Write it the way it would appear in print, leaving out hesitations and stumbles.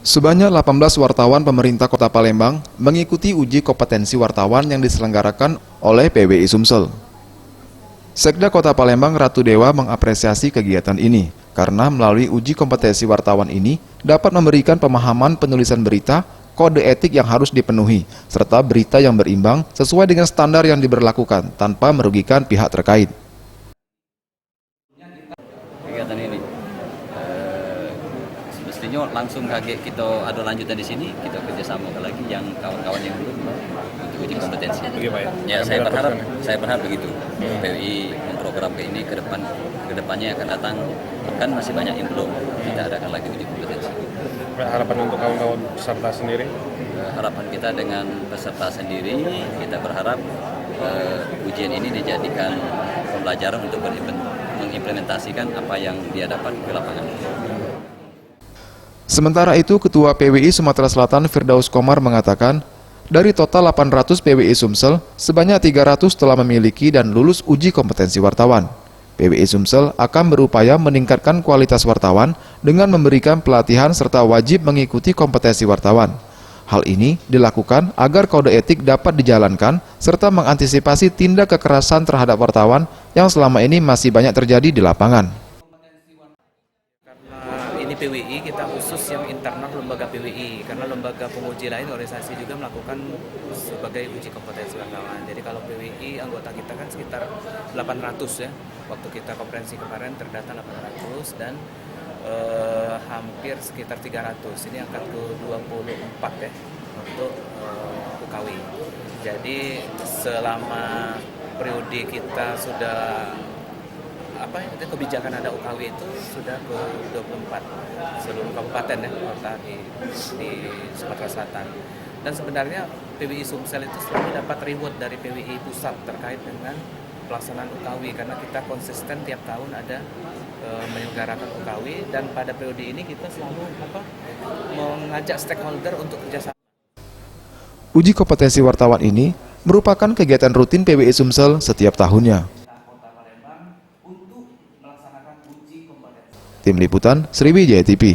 Sebanyak 18 wartawan pemerintah Kota Palembang mengikuti uji kompetensi wartawan yang diselenggarakan oleh PWI Sumsel. Sekda Kota Palembang Ratu Dewa mengapresiasi kegiatan ini karena melalui uji kompetensi wartawan ini dapat memberikan pemahaman penulisan berita, kode etik yang harus dipenuhi, serta berita yang berimbang sesuai dengan standar yang diberlakukan tanpa merugikan pihak terkait. Kegiatan ini semestinya langsung kita ada lanjutan di sini, kita kerjasama lagi yang kawan-kawan yang belum untuk uji kompetensi. Ya, saya berharap begitu. PWI memprogram ke ini ke depannya akan datang, kan masih banyak yang belum kita adakan lagi uji kompetensi. Harapan untuk kawan-kawan peserta sendiri? Harapan kita dengan peserta sendiri, kita berharap ujian ini dijadikan pembelajaran untuk mengimplementasikan apa yang dia dapat di lapangan. Sementara itu, Ketua PWI Sumatera Selatan Firdaus Komar mengatakan, dari total 800 PWI Sumsel, sebanyak 300 telah memiliki dan lulus uji kompetensi wartawan. PWI Sumsel akan berupaya meningkatkan kualitas wartawan dengan memberikan pelatihan serta wajib mengikuti kompetensi wartawan. Hal ini dilakukan agar kode etik dapat dijalankan serta mengantisipasi tindak kekerasan terhadap wartawan yang selama ini masih banyak terjadi di lapangan. Ini PWI, kita khusus yang internal lembaga PWI, karena lembaga penguji lain organisasi juga melakukan sebagai uji kompetensi wartawan. Jadi kalau PWI anggota kita kan sekitar 800 ya, waktu kita konferensi kemarin terdata 800 dan hampir sekitar 300. Ini angka ke-24 ya untuk UKW. Jadi selama periode kita sudah kebijakan ada UKW itu sudah ke 24 seluruh kabupaten ya kota di Sumatera Selatan. Dan sebenarnya PWI Sumsel itu selalu dapat reward dari PWI pusat terkait dengan pelaksanaan UKW karena kita konsisten tiap tahun ada menyelenggarakan UKW dan pada periode ini kita selalu mengajak stakeholder untuk kerjasama. Uji kompetensi wartawan ini merupakan kegiatan rutin PWI Sumsel setiap tahunnya. Tim Liputan Sriwijaya TV.